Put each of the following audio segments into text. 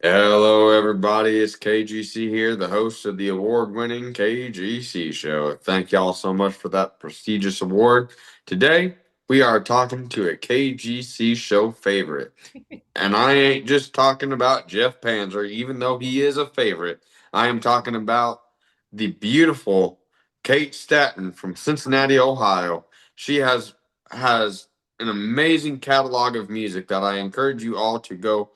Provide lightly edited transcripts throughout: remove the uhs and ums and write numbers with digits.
Hello, everybody. It's KGC here, the host of the award-winning KGC show. Thank y'all so much for that prestigious award. Today, we are talking to a KGC show favorite. And I ain't just talking about Jeff Panzer, even though he is a favorite. I am talking about the beautiful Kate Stanton from Cincinnati, Ohio. She has an amazing catalog of music that I encourage you all to go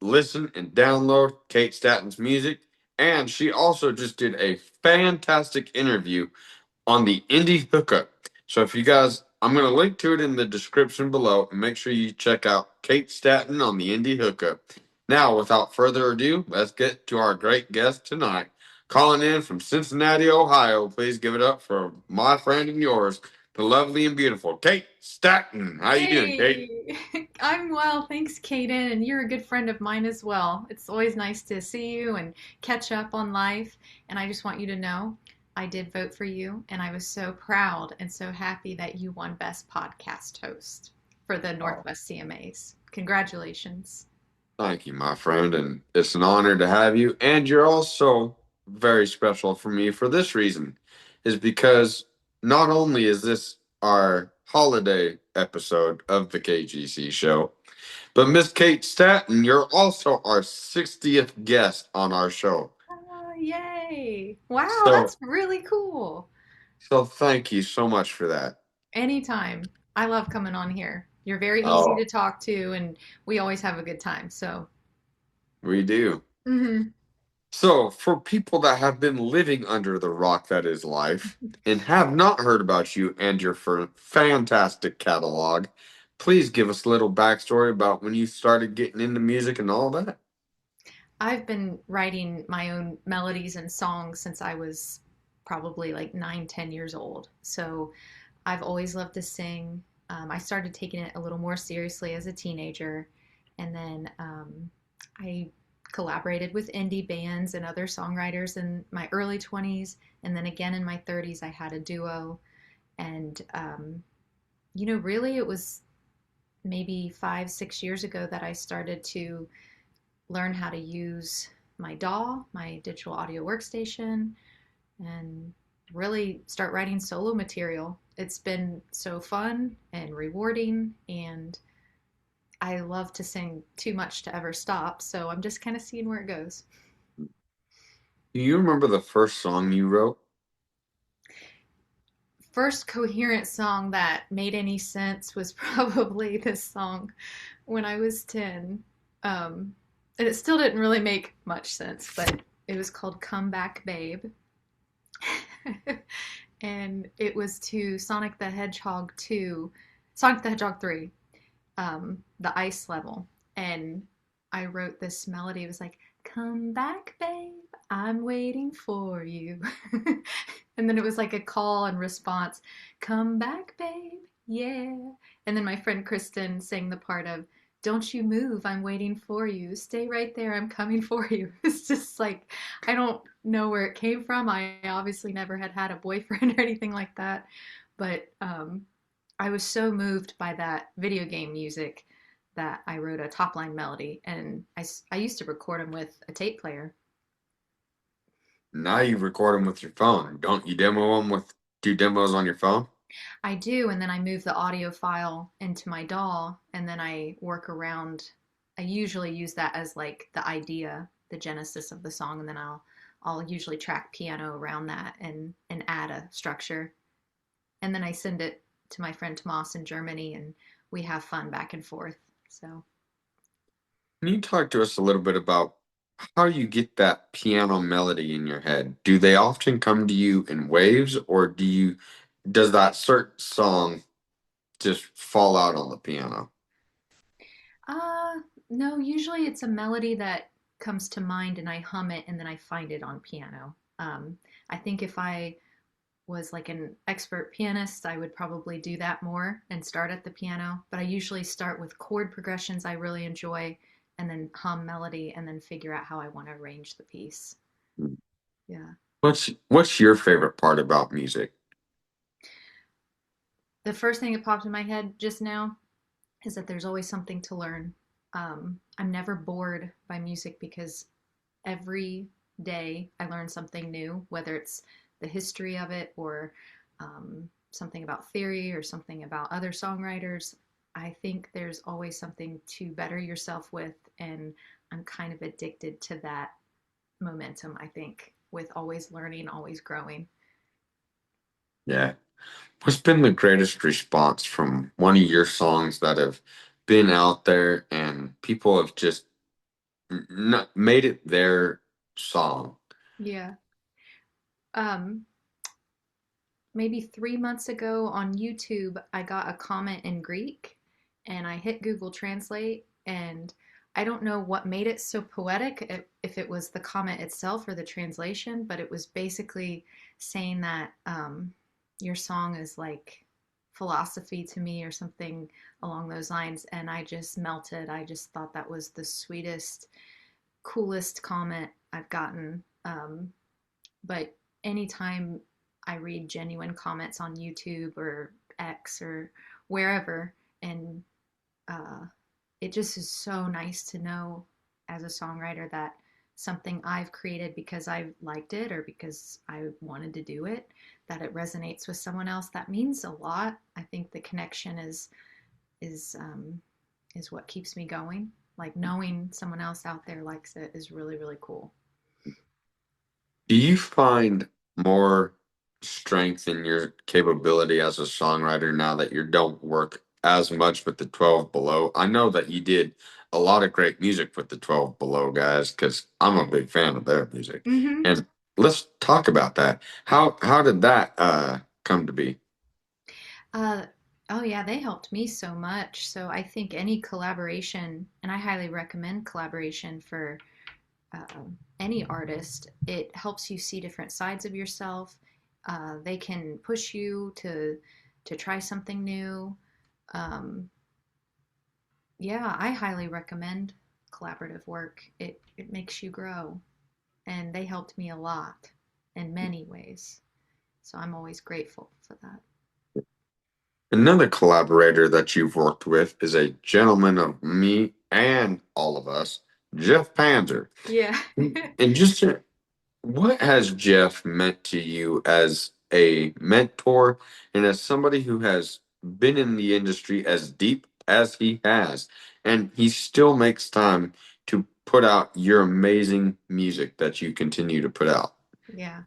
listen and download Kate Stanton's music. And she also just did a fantastic interview on the Indie Hookup. So if you guys, I'm going to link to it in the description below and make sure you check out Kate Stanton on the Indie Hookup. Now, without further ado, let's get to our great guest tonight. Calling in from Cincinnati, Ohio, please give it up for my friend and yours, the lovely and beautiful Kate Stanton. How you doing, Kate? Hey, I'm well, thanks, Kaden, and you're a good friend of mine as well. It's always nice to see you and catch up on life, and I just want you to know I did vote for you, and I was so proud and so happy that you won Best Podcast Host for the Oh, Northwest CMAs. Congratulations. thank you, my friend, and it's an honor to have you. And you're also very special for me for this reason, is because not only is this our holiday episode of the KGC show, but Miss Kate Stanton, you're also our 60th guest on our show. Ah, yay. Wow, So, that's really cool. so thank you so much for that. Anytime. I love coming on here. You're very easy Oh, to talk to, and we always have a good time. So, we do. mhm. So, for people that have been living under the rock that is life and have not heard about you and your fantastic catalog, please give us a little backstory about when you started getting into music and all that. I've been writing my own melodies and songs since I was probably like 9, 10 years old. So I've always loved to sing. I started taking it a little more seriously as a teenager. And then I collaborated with indie bands and other songwriters in my early 20s. And then again in my 30s, I had a duo. And, really, it was maybe 5, 6 years ago that I started to learn how to use my DAW, my digital audio workstation, and really start writing solo material. It's been so fun and rewarding, and I love to sing too much to ever stop, so I'm just kind of seeing where it goes. Do you remember the first song you wrote? First coherent song that made any sense was probably this song when I was 10. And it still didn't really make much sense, but it was called Come Back Babe. And it was to Sonic the Hedgehog 2, Sonic the Hedgehog 3, the ice level. And I wrote this melody. It was like, "Come back, babe, I'm waiting for you." And then it was like a call and response, "Come back, babe, yeah." And then my friend Kristen sang the part of, "Don't you move, I'm waiting for you. Stay right there, I'm coming for you." It's just like, I don't know where it came from. I obviously never had a boyfriend or anything like that. But I was so moved by that video game music that I wrote a top line melody. And I used to record them with a tape player. Now you record them with your phone. Don't you demo them with do demos on your phone? I do, and then I move the audio file into my DAW, and then I work around. I usually use that as like the idea, the genesis of the song, and then I'll usually track piano around that and add a structure, and then I send it to my friend Tomas in Germany, and we have fun back and forth. So Can you talk to us a little bit about how you get that piano melody in your head? Do they often come to you in waves, or does that certain song just fall out on the piano? Uh, no, usually it's a melody that comes to mind and I hum it and then I find it on piano. I think if I was like an expert pianist, I would probably do that more and start at the piano. But I usually start with chord progressions I really enjoy and then hum melody and then figure out how I want to arrange the piece. Yeah. What's your favorite part about music? The first thing that popped in my head just now is that there's always something to learn. I'm never bored by music because every day I learn something new, whether it's the history of it or something about theory or something about other songwriters. I think there's always something to better yourself with, and I'm kind of addicted to that momentum, I think, with always learning, always growing. Yeah. What's been the greatest response from one of your songs that have been out there and people have just not made it their song? Yeah. Um, Maybe 3 months ago on YouTube, I got a comment in Greek and I hit Google Translate. And I don't know what made it so poetic, if it was the comment itself or the translation, but it was basically saying that your song is like philosophy to me or something along those lines. And I just melted. I just thought that was the sweetest, coolest comment I've gotten. But anytime I read genuine comments on YouTube or X or wherever, and uh, it just is so nice to know as a songwriter that something I've created because I liked it or because I wanted to do it, that it resonates with someone else. That means a lot. I think the connection is is what keeps me going. Like knowing someone else out there likes it is really really cool. Do you find more strength in your capability as a songwriter now that you don't work as much with the 12 Below? I know that you did a lot of great music with the 12 Below guys because I'm a big fan of their music. Mm-hmm. And let's talk about that. How did that come to be? Uh, oh yeah, they helped me so much. So I think any collaboration, and I highly recommend collaboration for any artist. It helps you see different sides of yourself. They can push you to try something new. Um, yeah, I highly recommend collaborative work. It makes you grow, and they helped me a lot in many ways. So I'm always grateful for that. Another collaborator that you've worked with is a gentleman of me and all of us, Jeff Panzer. Yeah. And just what has Jeff meant to you as a mentor and as somebody who has been in the industry as deep as he has? And he still makes time to put out your amazing music that you continue to put out. Yeah.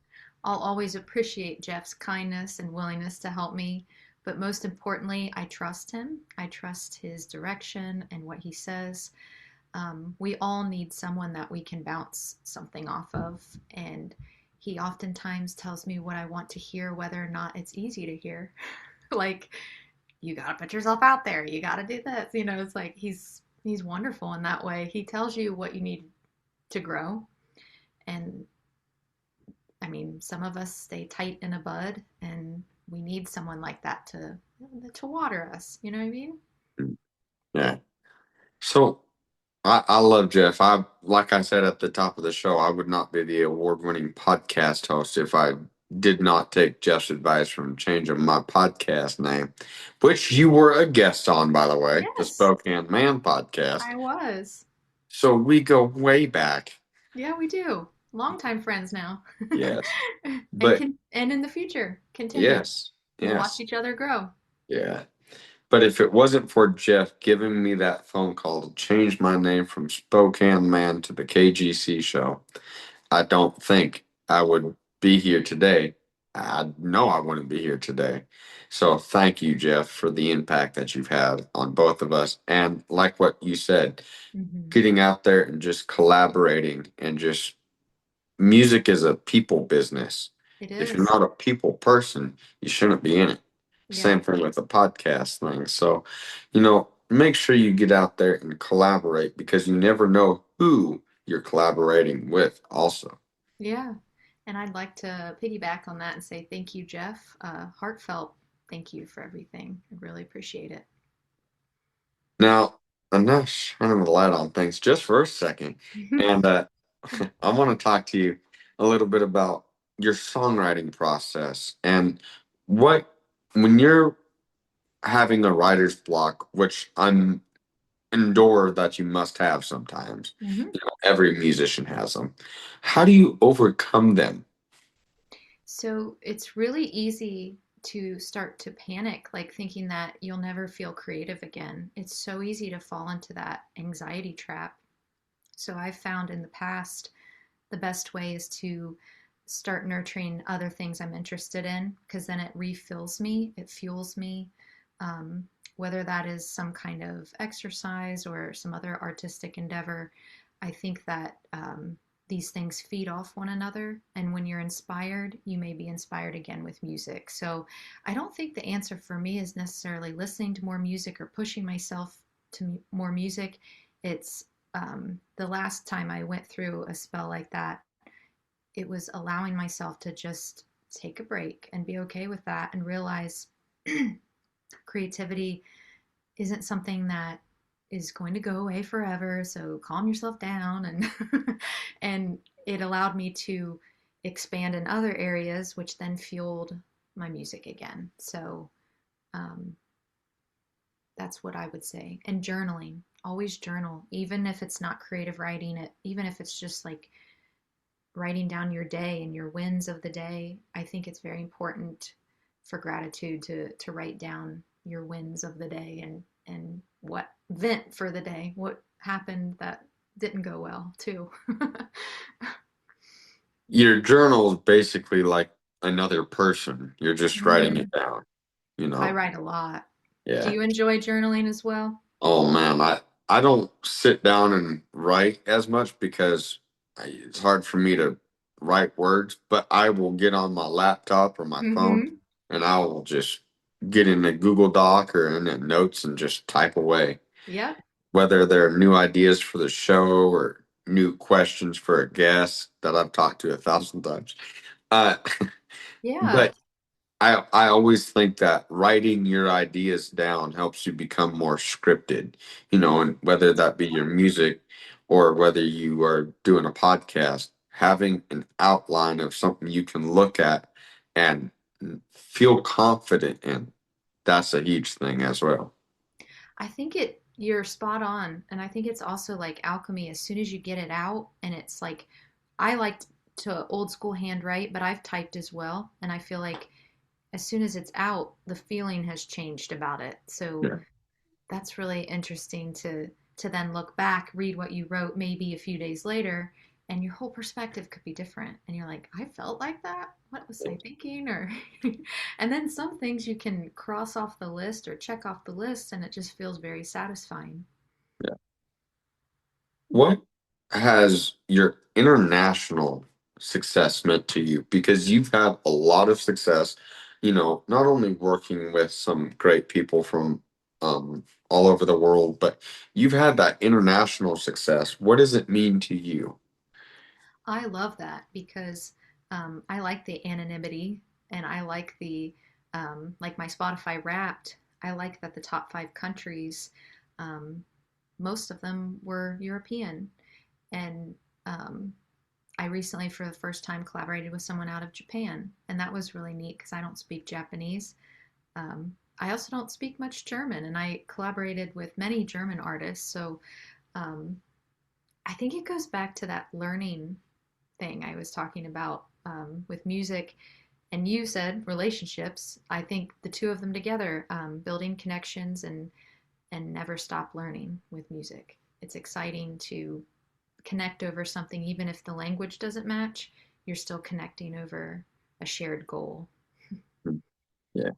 I'll always appreciate Jeff's kindness and willingness to help me, but most importantly, I trust him. I trust his direction and what he says. We all need someone that we can bounce something off of, and he oftentimes tells me what I want to hear, whether or not it's easy to hear. Like, you got to put yourself out there. You got to do this. It's like he's wonderful in that way. He tells you what you need to grow, and I mean, some of us stay tight in a bud, and we need someone like that to water us. You know what I mean? Yeah. So I love Jeff. Like I said at the top of the show, I would not be the award-winning podcast host if I did not take Jeff's advice from changing my podcast name, which you were a guest on, by the way, the Yes, Spokane Man podcast. I was. So we go way back. Yeah, we do. Longtime friends now, Yes. and But can and in the future continue. yes, We'll watch yes, each other grow. yeah. But if it wasn't for Jeff giving me that phone call to change my name from Spokane Man to the KGC show, I don't think I would be here today. I know I wouldn't be here today. So thank you, Jeff, for the impact that you've had on both of us. And like what you said, Hmm. getting out there and just collaborating and just music is a people business. It If you're is. not a people person, you shouldn't be in it. Yeah. Same thing with the podcast thing. So, make sure you get out there and collaborate because you never know who you're collaborating with, also. Yeah. And I'd like to piggyback on that and say thank you, Jeff. Heartfelt thank you for everything. I really appreciate it. Now, I'm not shining the light on things just for a second. And I want to talk to you a little bit about your songwriting process and what, when you're having a writer's block, which I'm endure that you must have sometimes. Hmm. Every musician has them. How do you overcome them? So it's really easy to start to panic, like thinking that you'll never feel creative again. It's so easy to fall into that anxiety trap. So I've found in the past the best way is to start nurturing other things I'm interested in because then it refills me, it fuels me. Um, whether that is some kind of exercise or some other artistic endeavor, I think that these things feed off one another. And when you're inspired, you may be inspired again with music. So I don't think the answer for me is necessarily listening to more music or pushing myself to more music. It's the last time I went through a spell like that, it was allowing myself to just take a break and be okay with that and realize creativity isn't something that is going to go away forever. So calm yourself down and and it allowed me to expand in other areas, which then fueled my music again. So um, that's what I would say. And journaling, always journal, even if it's not creative writing, it even if it's just like writing down your day and your wins of the day. I think it's very important for gratitude to write down your wins of the day and what vent for the day, what happened that didn't go well too. Your journal is basically like another person. You're just writing it Hmm. down, you I know? write a lot. Do Yeah. you enjoy journaling as well? Oh man, I don't sit down and write as much because it's hard for me to write words, but I will get on my laptop or my phone Mm-hmm. and I will just get in a Google Doc or in the notes and just type away. Yep. Whether they're new ideas for the show or new questions for a guest that I've talked to 1,000 times. Uh, Yeah. but I always think that writing your ideas down helps you become more scripted, and whether that be your music or whether you are doing a podcast, having an outline of something you can look at and feel confident in, that's a huge thing as well. I think you're spot on. And I think it's also like alchemy. As soon as you get it out, and it's like, I like to old school handwrite, but I've typed as well. And I feel like as soon as it's out, the feeling has changed about it. So Yeah. that's really interesting to then look back, read what you wrote maybe a few days later, and your whole perspective could be different. And you're like, I felt like that. What was I thinking? Or and then some things you can cross off the list or check off the list, and it just feels very satisfying. What has your international success meant to you? Because you've had a lot of success, not only working with some great people from all over the world, but you've had that international success. What does it mean to you? I love that because I like the anonymity and I like like my Spotify Wrapped. I like that the top 5 countries, um, most of them were European. And um, I recently, for the first time, collaborated with someone out of Japan. And that was really neat because I don't speak Japanese. I also don't speak much German, and I collaborated with many German artists. So um, I think it goes back to that learning thing I was talking about with music. And you said relationships. I think the two of them together, building connections and never stop learning with music. It's exciting to connect over something, even if the language doesn't match, you're still connecting over a shared goal. Yeah.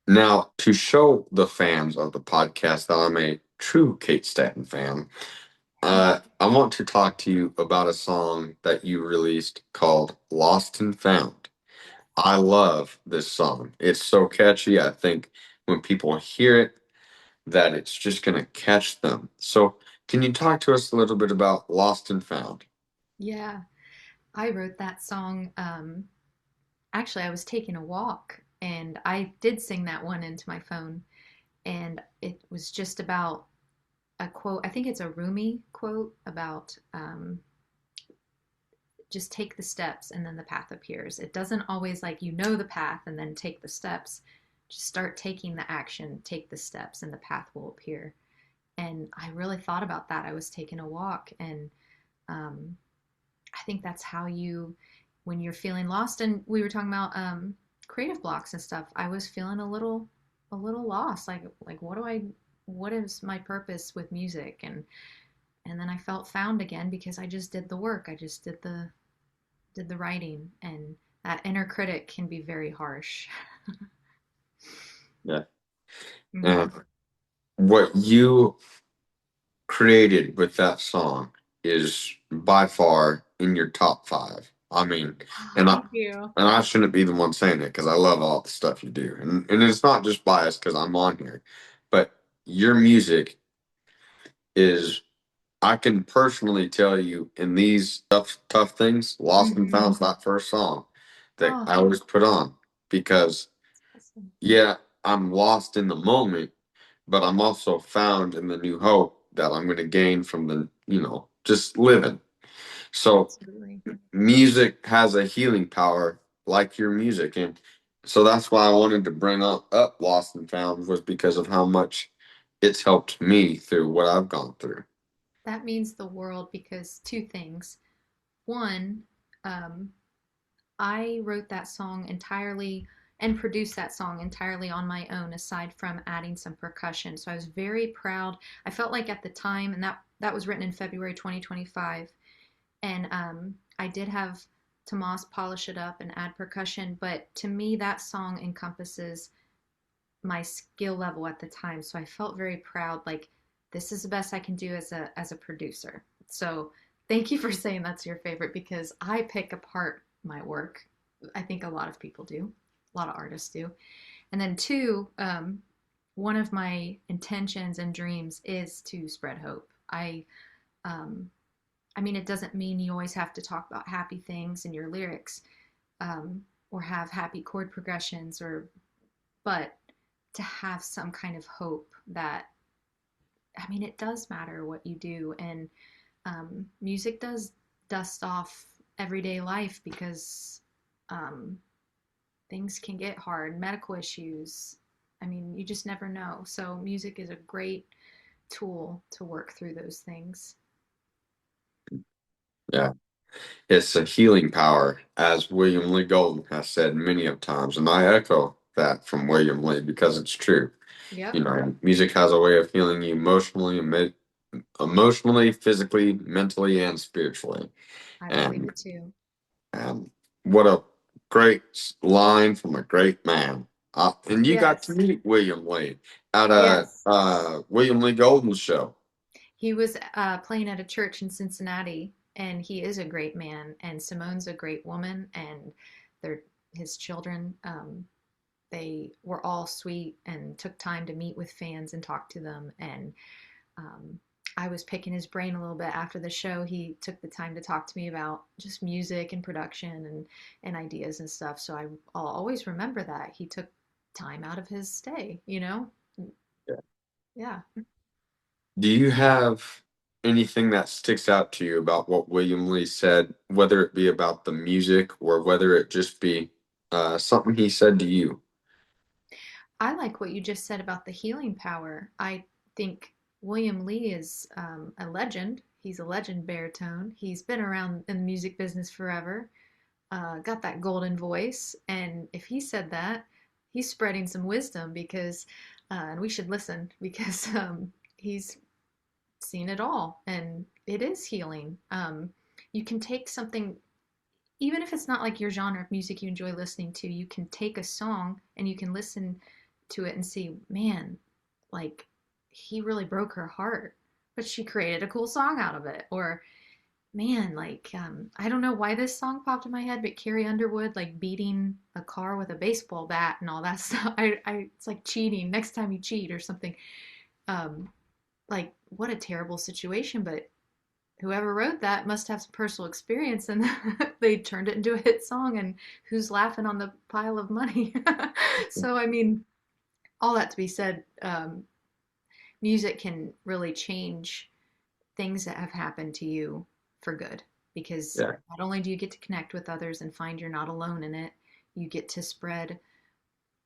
Now, to show the fans of the podcast that I'm a true Kate Stanton fan, I want to talk to you about a song that you released called Lost and Found. I love this song. It's so catchy. I think when people hear it, that it's just going to catch them. So, can you talk to us a little bit about Lost and Found? Yeah, I wrote that song. Actually, I was taking a walk and I did sing that one into my phone. And it was just about a quote. I think it's a Rumi quote about just take the steps and then the path appears. It doesn't always like you know the path and then take the steps. Just start taking the action, take the steps, and the path will appear. And I really thought about that. I was taking a walk, and um, I think that's how you, when you're feeling lost, and we were talking about creative blocks and stuff. I was feeling a little lost. Like what is my purpose with music? And then I felt found again because I just did the work. I just did the writing, and that inner critic can be very harsh. Yeah. Hmm. And what you created with that song is by far in your top five. I mean, Oh, and I thank you. and I shouldn't be the one saying it because I love all the stuff you do, and it's not just biased because I'm on here, but your music is. I can personally tell you in these tough things, Lost and Hmm. Found's that first song that Oh, I always put on because that's awesome. yeah, I'm lost in the moment, but I'm also found in the new hope that I'm going to gain from the, just living. So Absolutely. music has a healing power like your music. And so that's why I wanted to bring up Lost and Found was because of how much it's helped me through what I've gone through. That means the world because two things. One, um, I wrote that song entirely and produced that song entirely on my own, aside from adding some percussion. So I was very proud. I felt like at the time, and that was written in February 2025, and I did have Tomas polish it up and add percussion. But to me, that song encompasses my skill level at the time. So I felt very proud. Like this is the best I can do as a producer. So thank you for saying that's your favorite because I pick apart my work. I think a lot of people do, a lot of artists do. And then two, one of my intentions and dreams is to spread hope. Um, I mean, it doesn't mean you always have to talk about happy things in your lyrics, or have happy chord progressions, or but to have some kind of hope that, I mean, it does matter what you do, and music does dust off everyday life because um, things can get hard, medical issues. I mean, you just never know. So music is a great tool to work through those things. Yeah. It's a healing power, as William Lee Golden has said many of times, and I echo that from William Lee because it's true. Yep, Music has a way of healing you emotionally, physically, mentally, and spiritually. I believe And it too. what a great line from a great man. And you got to Yes, meet William Lee at a yes. William Lee Golden show. He was playing at a church in Cincinnati, and he is a great man, and Simone's a great woman, and they're his children. They were all sweet and took time to meet with fans and talk to them. And um, I was picking his brain a little bit after the show. He took the time to talk to me about just music and production and ideas and stuff. So I'll always remember that he took time out of his stay. You know, yeah. Do you have anything that sticks out to you about what William Lee said, whether it be about the music or whether it just be something he said to you? I like what you just said about the healing power. I think William Lee is a legend. He's a legend baritone. He's been around in the music business forever, got that golden voice. And if he said that, he's spreading some wisdom because, and we should listen because he's seen it all and it is healing. You can take something, even if it's not like your genre of music you enjoy listening to, you can take a song and you can listen to it and see, man, like he really broke her heart, but she created a cool song out of it. Or man, like I don't know why this song popped in my head, but Carrie Underwood like beating a car with a baseball bat and all that stuff. It's like cheating. Next time you cheat or something. Um, like what a terrible situation, but whoever wrote that must have some personal experience and they turned it into a hit song, and who's laughing on the pile of money? So I mean, all that to be said, music can really change things that have happened to you for good, because Yeah, not only do you get to connect with others and find you're not alone in it, you get to spread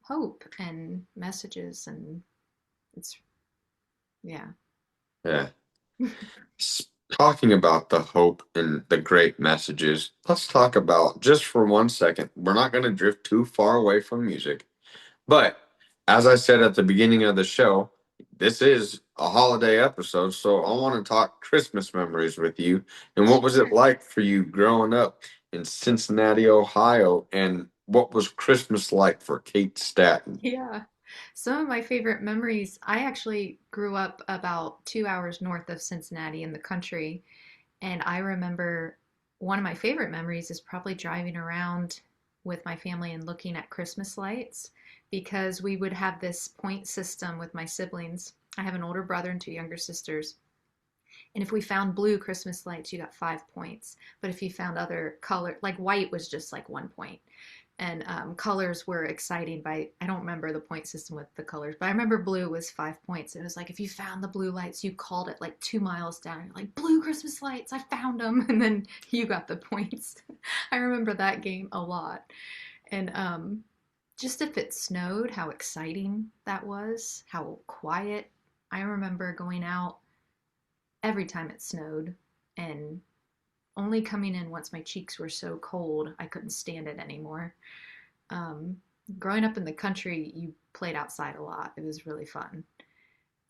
hope and messages, and it's, yeah. Yeah. Talking about the hope and the great messages, let's talk about just for 1 second. We're not going to drift too far away from music, but as I said at the beginning of the show, this is a holiday episode, so I want to talk Christmas memories with you. And what was it Sure. like for you growing up in Cincinnati, Ohio? And what was Christmas like for Kate Staton? Yeah. Some of my favorite memories, I actually grew up about 2 hours north of Cincinnati in the country. And I remember one of my favorite memories is probably driving around with my family and looking at Christmas lights because we would have this point system with my siblings. I have an older brother and two younger sisters. And if we found blue Christmas lights, you got 5 points. But if you found other color, like white was just like 1 point. And colors were exciting by, I don't remember the point system with the colors, but I remember blue was 5 points. It was like if you found the blue lights, you called it like 2 miles down. You're like, blue Christmas lights, I found them. And then you got the points. I remember that game a lot. And just if it snowed, how exciting that was, how quiet. I remember going out every time it snowed and only coming in once my cheeks were so cold I couldn't stand it anymore. Um, Growing up in the country, you played outside a lot. It was really fun.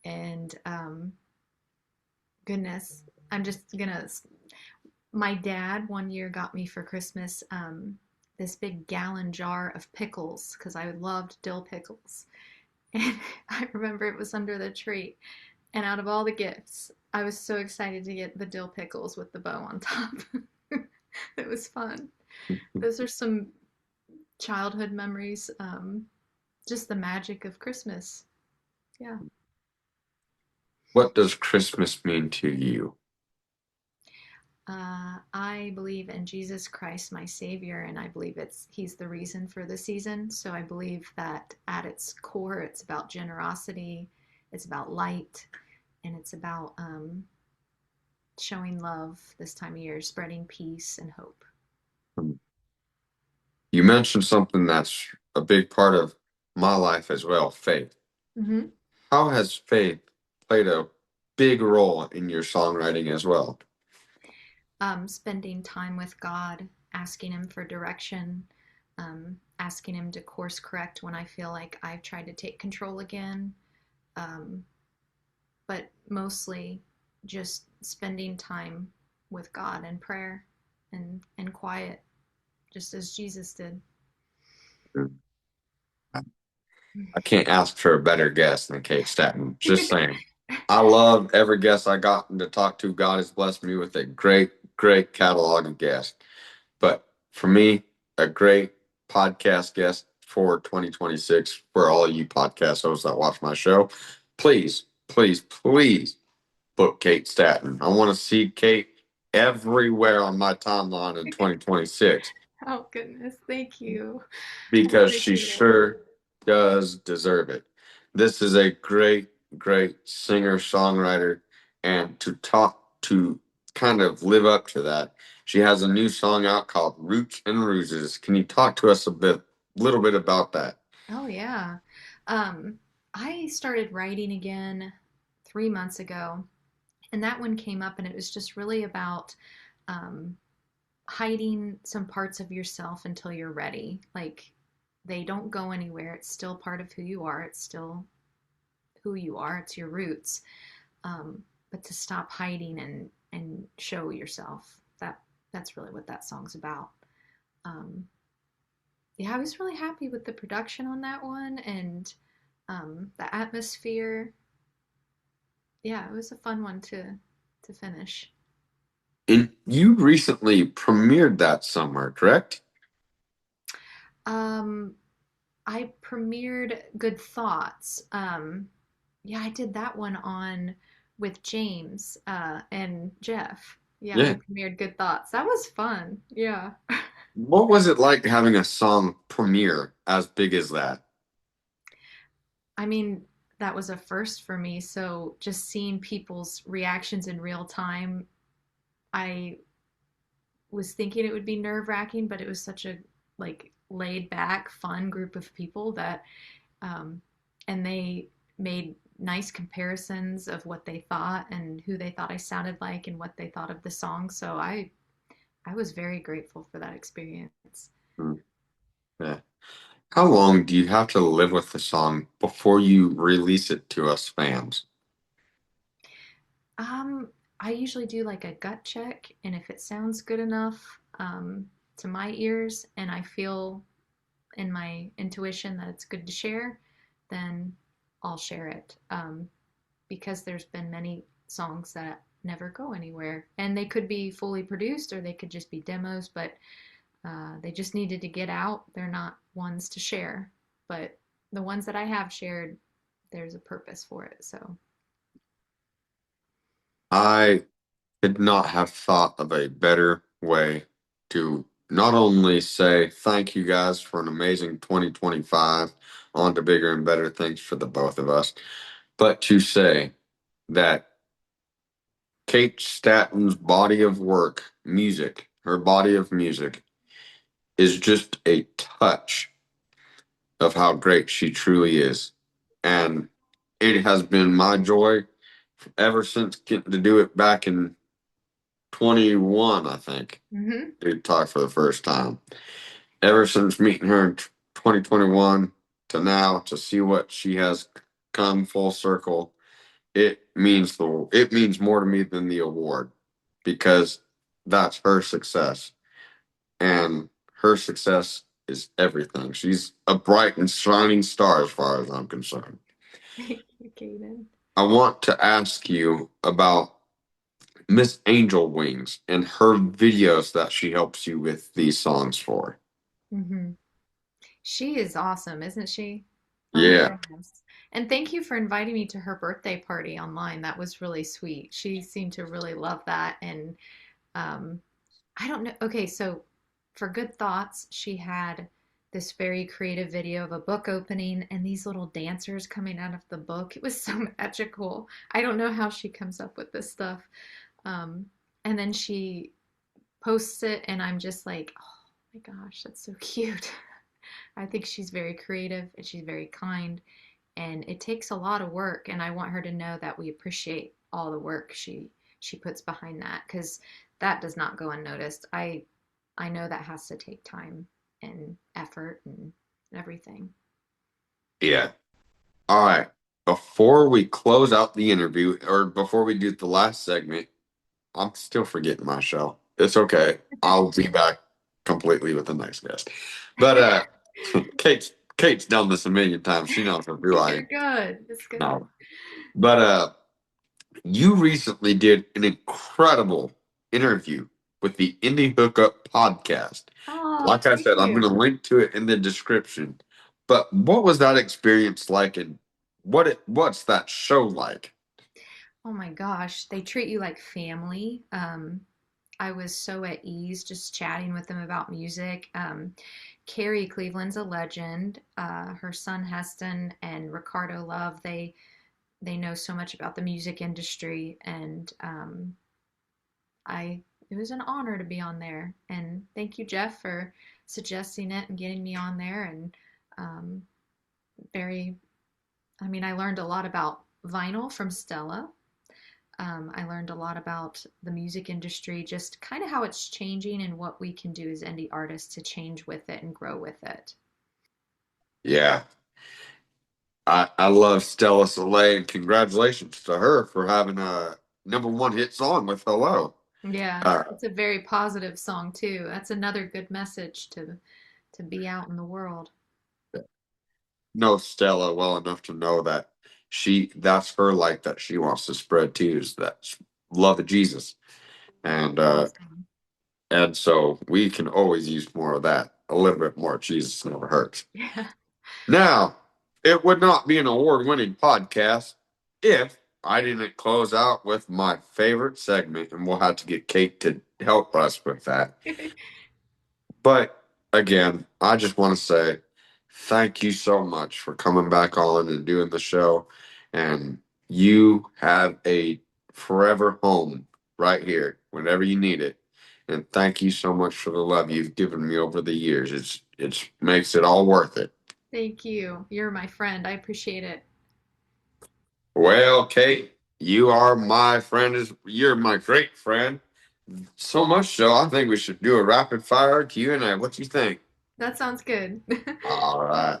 And goodness, I'm just gonna. My dad one year got me for Christmas this big gallon jar of pickles because I loved dill pickles. And I remember it was under the tree. And out of all the gifts, I was so excited to get the dill pickles with the bow on top. It was fun. Those are some childhood memories. Just the magic of Christmas. Yeah. What does Christmas mean to you? I believe in Jesus Christ, my Savior, and I believe He's the reason for the season. So I believe that at its core, it's about generosity, it's about light, and it's about showing love this time of year, spreading peace and hope. You mentioned something that's a big part of my life as well, faith. Mm-hmm. How has faith played a big role in your songwriting as well? Spending time with God, asking Him for direction, asking Him to course correct when I feel like I've tried to take control again. Um, but mostly just spending time with God and prayer and quiet, just as Jesus did. I can't ask for a better guest than Kate Staton. Just saying. I love every guest I got to talk to. God has blessed me with a great, great catalog of guests. But for me, a great podcast guest for 2026 for all you podcast hosts that watch my show. Please, please, please book Kate Staton. I want to see Kate everywhere on my timeline in 2026 Oh, goodness. Thank you. I because she appreciate it. sure does deserve it. This is a great, great singer songwriter, and to kind of live up to that, she has a new song out called Roots and Ruses. Can you talk to us little bit about that? Oh, yeah. Um, I started writing again 3 months ago, and that one came up, and it was just really about um, hiding some parts of yourself until you're ready. Like they don't go anywhere. It's still part of who you are. It's still who you are. It's your roots. But to stop hiding and show yourself. That's really what that song's about. Um, yeah, I was really happy with the production on that one and the atmosphere. Yeah, it was a fun one to finish. And you recently premiered that somewhere, correct? Um, I premiered Good Thoughts. Yeah, I did that one on with James and Jeff. Yeah, we Yeah. premiered Good Thoughts. That was fun. Yeah. What was it like having a song premiere as big as that? I mean, that was a first for me. So just seeing people's reactions in real time, I was thinking it would be nerve-wracking, but it was such a like laid back, fun group of people that um and they made nice comparisons of what they thought and who they thought I sounded like and what they thought of the song. So I was very grateful for that experience. Mm, yeah. How long do you have to live with the song before you release it to us fans? Um, I usually do like a gut check, and if it sounds good enough to my ears, and I feel in my intuition that it's good to share, then I'll share it. Because there's been many songs that never go anywhere, and they could be fully produced or they could just be demos, but they just needed to get out. They're not ones to share, but the ones that I have shared, there's a purpose for it. So I could not have thought of a better way to not only say thank you guys for an amazing 2025, on to bigger and better things for the both of us, but to say that Kate Stanton's body of work, music, her body of music, is just a touch of how great she truly is. And it has been my joy ever since getting to do it back in 21, I think, mm-hmm. to talk for the first time. Ever since meeting her in 2021 to now, to see what she has come full circle, it means more to me than the award because that's her success, and her success is everything. She's a bright and shining star as far as I'm concerned. Thank you, Kaden. I want to ask you about Miss Angel Wings and her videos that she helps you with these songs for. Mm-hmm. She is awesome, isn't she? Oh my Yeah. goodness. And thank you for inviting me to her birthday party online. That was really sweet. She seemed to really love that. And um, I don't know. Okay, so for Good Thoughts, she had this very creative video of a book opening and these little dancers coming out of the book. It was so magical. I don't know how she comes up with this stuff. Um, and then she posts it, and I'm just like, oh my gosh, that's so cute. I think she's very creative and she's very kind, and it takes a lot of work. And I want her to know that we appreciate all the work she puts behind that because that does not go unnoticed. I know that has to take time and effort and everything. Yeah. All right. Before we close out the interview, or before we do the last segment, I'm still forgetting my show. It's okay. I'll be back completely with the next guest. But Kate's done this a million times. She knows who I You're am. good. It's good. No. But you recently did an incredible interview with the Indie Hookup podcast. Oh, Like I thank said, I'm going you. to link to it in the description. But what was that experience like, and what's that show like? Oh my gosh, they treat you like family. I was so at ease just chatting with them about music. Carrie Cleveland's a legend. Her son Heston and Ricardo Love, they know so much about the music industry, and I it was an honor to be on there. And thank you, Jeff, for suggesting it and getting me on there. And um, very, I mean, I learned a lot about vinyl from Stella. I learned a lot about the music industry, just kind of how it's changing and what we can do as indie artists to change with it and grow with it. Yeah, I love Stella Soleil, and congratulations to her for having a #1 hit song with Hello. Yeah, Uh, it's a very positive song too. That's another good message to be out in the world. know Stella well enough to know that that's her light that she wants to spread too, is that love of Jesus. And Awesome. so we can always use more of that. A little bit more Jesus never hurts. Yeah. Now, it would not be an award-winning podcast if I didn't close out with my favorite segment, and we'll have to get Kate to help us with that. But again, I just want to say thank you so much for coming back on and doing the show. And you have a forever home right here whenever you need it. And thank you so much for the love you've given me over the years. It's makes it all worth it. Thank you. You're my friend. I appreciate it. Well, Kate, you are my friend. You're my great friend. So much so, I think we should do a rapid fire Q&A. What you think? That sounds good. All right.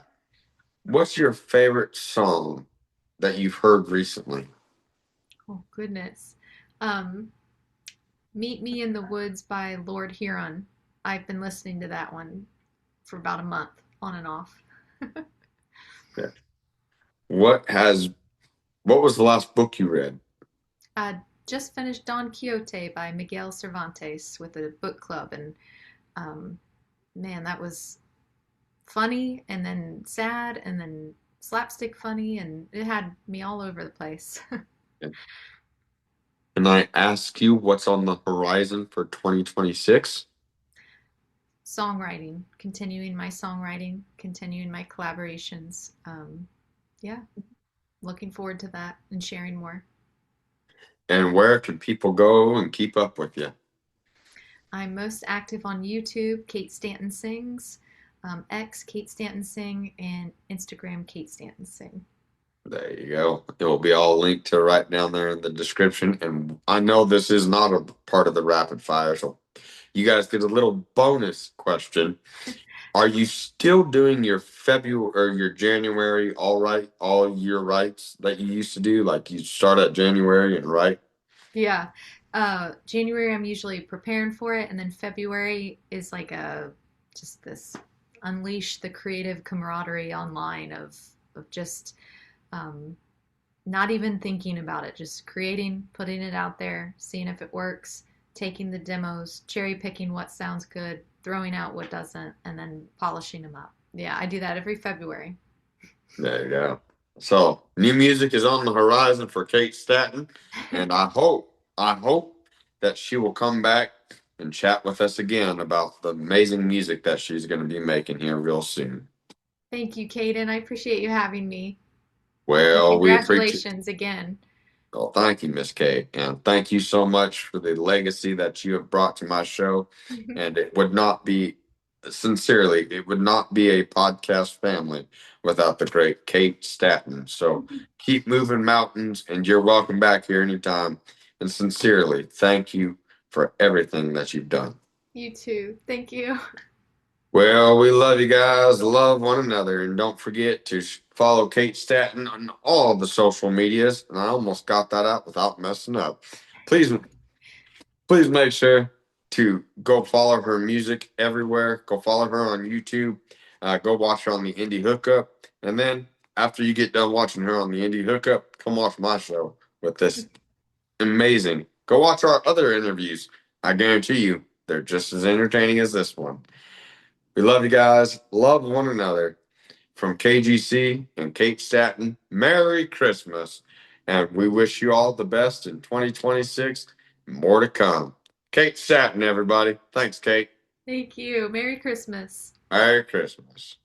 What's your favorite song that you've heard recently? Oh, goodness. Um, Meet Me in the Woods by Lord Huron. I've been listening to that one for about a month, on and off. Yeah. What has what was the last book you read? I just finished Don Quixote by Miguel Cervantes with a book club, and um, man, that was funny and then sad and then slapstick funny, and it had me all over the place. Can I ask you what's on the horizon for 2026? Songwriting, continuing my songwriting, continuing my collaborations. Yeah, looking forward to that and sharing more. And where can people go and keep up with you? I'm most active on YouTube, Kate Stanton Sings, X, Kate Stanton Sing, and Instagram, Kate Stanton Sing. There you go. It will be all linked to right down there in the description. And I know this is not a part of the rapid fire, so you guys get a little bonus question. Are you still doing your February or your January all year rights that you used to do? Like you start at January and write? Yeah. January, I'm usually preparing for it, and then February is like a just this unleash the creative camaraderie online of just um, not even thinking about it, just creating, putting it out there, seeing if it works, taking the demos, cherry picking what sounds good, throwing out what doesn't, and then polishing them up. Yeah, I do that every February. There you go. So new music is on the horizon for Kate Staton, and I hope that she will come back and chat with us again about the amazing music that she's going to be making here real soon. Thank you, Kaden. I appreciate you having me. And Well, we appreciate. congratulations again. Well, thank you, Miss Kate, and thank you so much for the legacy that you have brought to my show. And it would not be, sincerely, it would not be a podcast family without the great Kate Staton. So keep moving mountains, and you're welcome back here anytime. And sincerely, thank you for everything that you've done. You too. Thank you. Well, we love you guys. Love one another. And don't forget to follow Kate Staton on all the social medias. And I almost got that out without messing up. Please, please make sure to go follow her music everywhere. Go follow her on YouTube. Go watch her on the Indie Hookup. And then after you get done watching her on the Indie Hookup, come watch my show with this amazing. Go watch our other interviews. I guarantee you, they're just as entertaining as this one. We love you guys. Love one another. From KGC and Kate Staton, Merry Christmas. And we wish you all the best in 2026. More to come. Kate Staton, everybody. Thanks, Kate. Thank you. Merry Christmas. Merry Christmas.